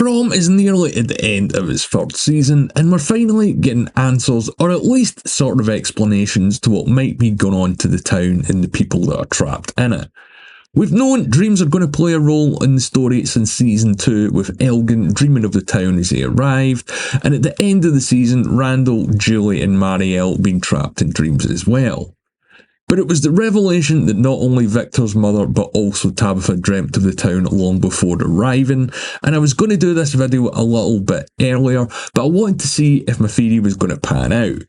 From is nearly at the end of its third season, and we're finally getting answers, or at least sort of explanations to what might be going on to the town and the people that are trapped in it. We've known dreams are going to play a role in the story since season 2, with Elgin dreaming of the town as he arrived, and at the end of the season, Randall, Julie and Marielle being trapped in dreams as well. But it was the revelation that not only Victor's mother but also Tabitha dreamt of the town long before arriving, and I was going to do this video a little bit earlier, but I wanted to see if my theory was going to pan out.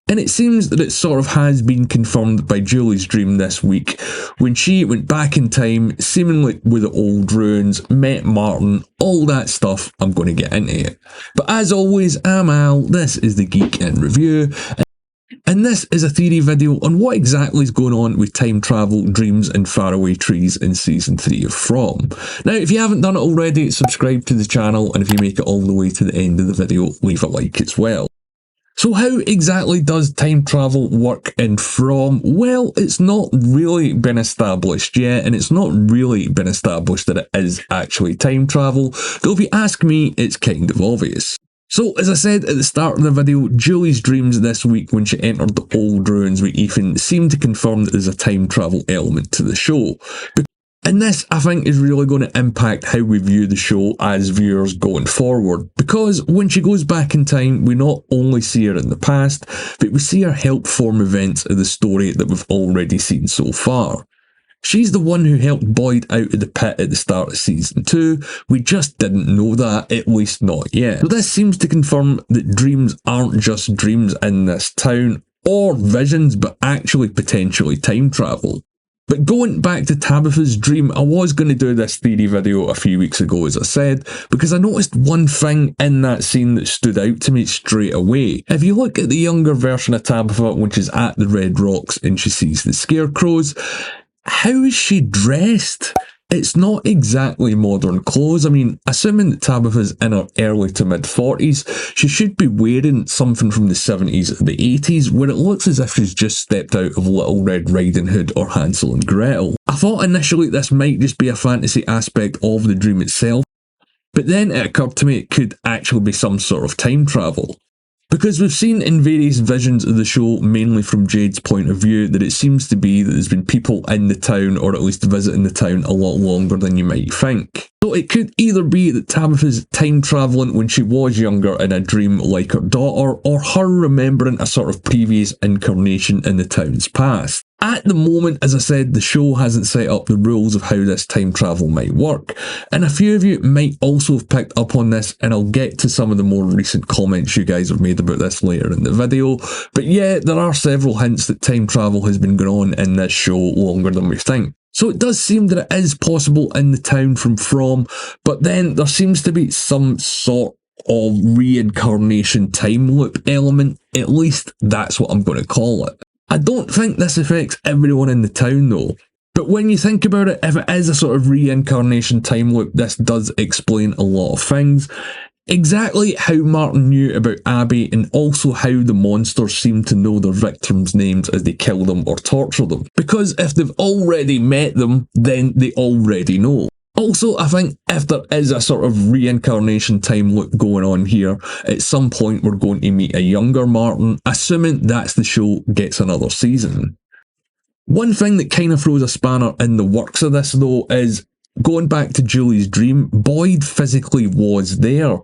And it seems that it sort of has been confirmed by Julie's dream this week, when she went back in time, seemingly with the old ruins, met Martin, all that stuff. I'm going to get into it. But as always, I'm Al, this is the Geek in Review, and this is a theory video on what exactly is going on with time travel, dreams and faraway trees in season 3 of From. Now, if you haven't done it already, subscribe to the channel, and if you make it all the way to the end of the video, leave a like as well. So how exactly does time travel work in From? Well, it's not really been established yet, and it's not really been established that it is actually time travel, though if you ask me, it's kind of obvious. So, as I said at the start of the video, Julie's dreams this week when she entered the old ruins with Ethan seem to confirm that there's a time travel element to the show. And this, I think, is really going to impact how we view the show as viewers going forward. Because when she goes back in time, we not only see her in the past, but we see her help form events of the story that we've already seen so far. She's the one who helped Boyd out of the pit at the start of season 2. We just didn't know that, at least not yet. So this seems to confirm that dreams aren't just dreams in this town, or visions, but actually potentially time travel. But going back to Tabitha's dream, I was going to do this theory video a few weeks ago, as I said, because I noticed one thing in that scene that stood out to me straight away. If you look at the younger version of Tabitha when she's at the Red Rocks and she sees the scarecrows, how is she dressed? It's not exactly modern clothes. I mean, assuming that Tabitha's in her early to mid 40s, she should be wearing something from the 70s or the 80s, where it looks as if she's just stepped out of Little Red Riding Hood or Hansel and Gretel. I thought initially this might just be a fantasy aspect of the dream itself, but then it occurred to me it could actually be some sort of time travel. Because we've seen in various visions of the show, mainly from Jade's point of view, that it seems to be that there's been people in the town, or at least visiting the town, a lot longer than you might think. So it could either be that Tabitha's time travelling when she was younger in a dream like her daughter, or her remembering a sort of previous incarnation in the town's past. At the moment, as I said, the show hasn't set up the rules of how this time travel might work, and a few of you might also have picked up on this, and I'll get to some of the more recent comments you guys have made about this later in the video. But yeah, there are several hints that time travel has been going on in this show longer than we think. So it does seem that it is possible in the town From, but then there seems to be some sort of reincarnation time loop element. At least that's what I'm going to call it. I don't think this affects everyone in the town though. But when you think about it, if it is a sort of reincarnation time loop, this does explain a lot of things. Exactly how Martin knew about Abby, and also how the monsters seem to know their victims' names as they kill them or torture them. Because if they've already met them, then they already know. Also, I think if there is a sort of reincarnation time loop going on here, at some point we're going to meet a younger Martin, assuming that's the show gets another season. One thing that kind of throws a spanner in the works of this though is, going back to Julie's dream, Boyd physically was there.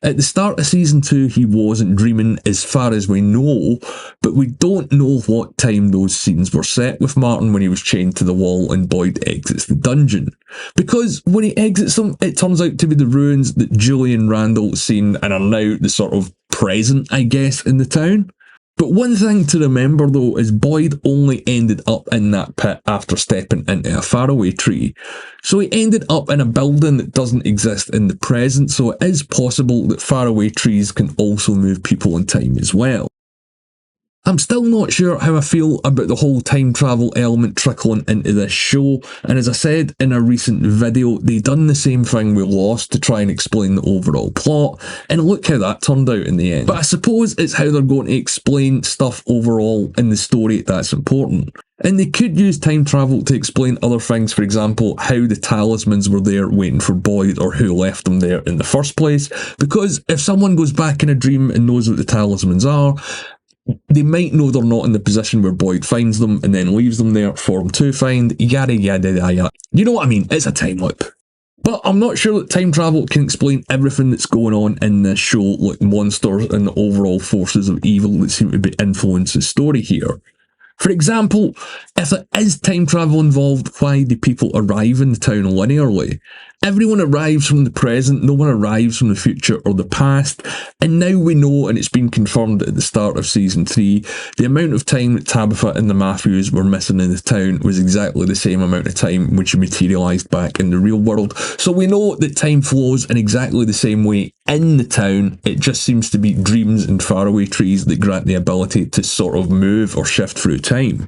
At the start of season 2, he wasn't dreaming as far as we know, but we don't know what time those scenes were set with Martin when he was chained to the wall and Boyd exits the dungeon. Because when he exits them, it turns out to be the ruins that Julie and Randall seen and are now the sort of present, I guess, in the town. But one thing to remember though is Boyd only ended up in that pit after stepping into a faraway tree. So he ended up in a building that doesn't exist in the present, so it is possible that faraway trees can also move people in time as well. I'm still not sure how I feel about the whole time travel element trickling into this show, and as I said in a recent video, they done the same thing with Lost to try and explain the overall plot, and look how that turned out in the end. But I suppose it's how they're going to explain stuff overall in the story that's important. And they could use time travel to explain other things, for example, how the talismans were there waiting for Boyd or who left them there in the first place. Because if someone goes back in a dream and knows what the talismans are, they might know they're not in the position where Boyd finds them and then leaves them there for him to find, yada yada yada. You know what I mean? It's a time loop. But I'm not sure that time travel can explain everything that's going on in this show, like monsters and the overall forces of evil that seem to be influencing the story here. For example, if there is time travel involved, why do people arrive in the town linearly? Everyone arrives from the present, no one arrives from the future or the past, and now we know, and it's been confirmed at the start of Season 3, the amount of time that Tabitha and the Matthews were missing in the town was exactly the same amount of time when she materialised back in the real world. So we know that time flows in exactly the same way in the town, it just seems to be dreams and faraway trees that grant the ability to sort of move or shift through time.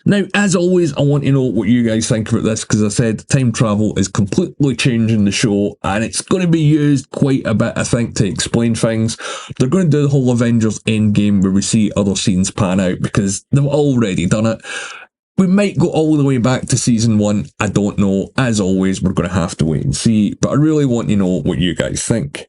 Now, as always, I want to know what you guys think about this, because I said time travel is completely changing the show, and it's going to be used quite a bit, I think, to explain things. They're going to do the whole Avengers Endgame where we see other scenes pan out, because they've already done it. We might go all the way back to Season 1, I don't know. As always, we're going to have to wait and see, but I really want to know what you guys think.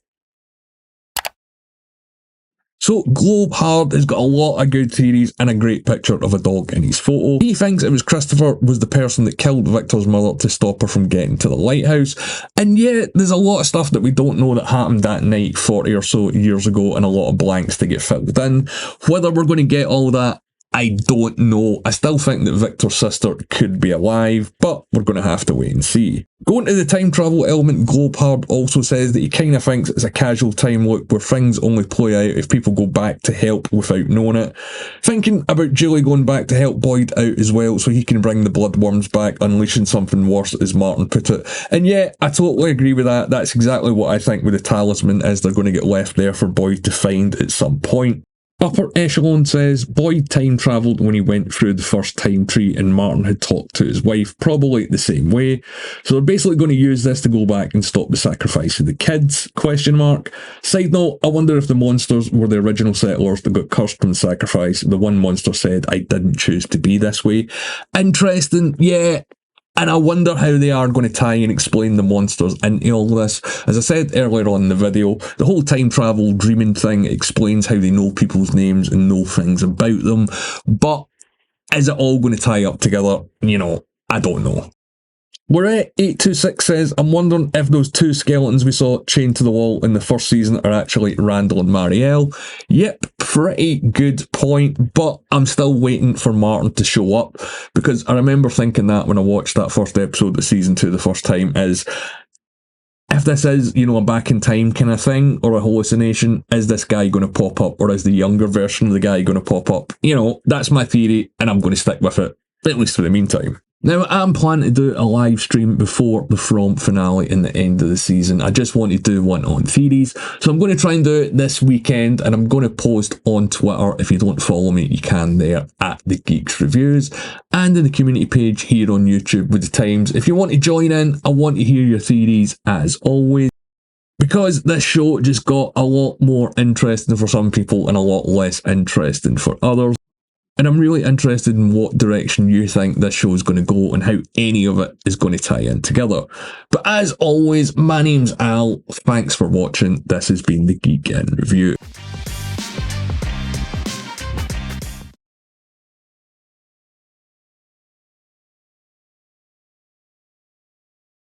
So, Globe Hard has got a lot of good theories and a great picture of a dog in his photo. He thinks it was Christopher was the person that killed Victor's mother to stop her from getting to the lighthouse. And yeah, there's a lot of stuff that we don't know that happened that night 40 or so years ago and a lot of blanks to get filled in. Whether we're going to get all that, I don't know. I still think that Victor's sister could be alive, but we're going to have to wait and see. Going to the time travel element, Globehard also says that he kind of thinks it's a casual time loop where things only play out if people go back to help without knowing it. Thinking about Julie going back to help Boyd out as well so he can bring the bloodworms back, unleashing something worse, as Martin put it. And yeah, I totally agree with that. That's exactly what I think with the talisman is they're going to get left there for Boyd to find at some point. Upper Echelon says Boyd time travelled when he went through the first time tree and Martin had talked to his wife, probably the same way. So they're basically going to use this to go back and stop the sacrifice of the kids, ? Side note, I wonder if the monsters were the original settlers that got cursed from the sacrifice. The one monster said, I didn't choose to be this way. Interesting, yeah. And I wonder how they are going to tie and explain the monsters into all this. As I said earlier on in the video, the whole time travel dreaming thing explains how they know people's names and know things about them. But is it all going to tie up together? You know, I don't know. We're826 says, I'm wondering if those two skeletons we saw chained to the wall in the first season are actually Randall and Marielle. Yep, pretty good point, but I'm still waiting for Martin to show up, because I remember thinking that when I watched that first episode of Season 2 the first time, is if this is, you know, a back in time kind of thing, or a hallucination, is this guy going to pop up, or is the younger version of the guy going to pop up? You know, that's my theory, and I'm going to stick with it, at least for the meantime. Now, I'm planning to do a live stream before the From finale in the end of the season. I just want to do one on theories. So I'm going to try and do it this weekend, and I'm going to post on Twitter. If you don't follow me, you can there at The Geeks Reviews, and in the community page here on YouTube with the times. If you want to join in, I want to hear your theories as always, because this show just got a lot more interesting for some people and a lot less interesting for others. And I'm really interested in what direction you think this show is going to go and how any of it is going to tie in together. But as always, my name's Al. Thanks for watching. This has been The Geek In Review.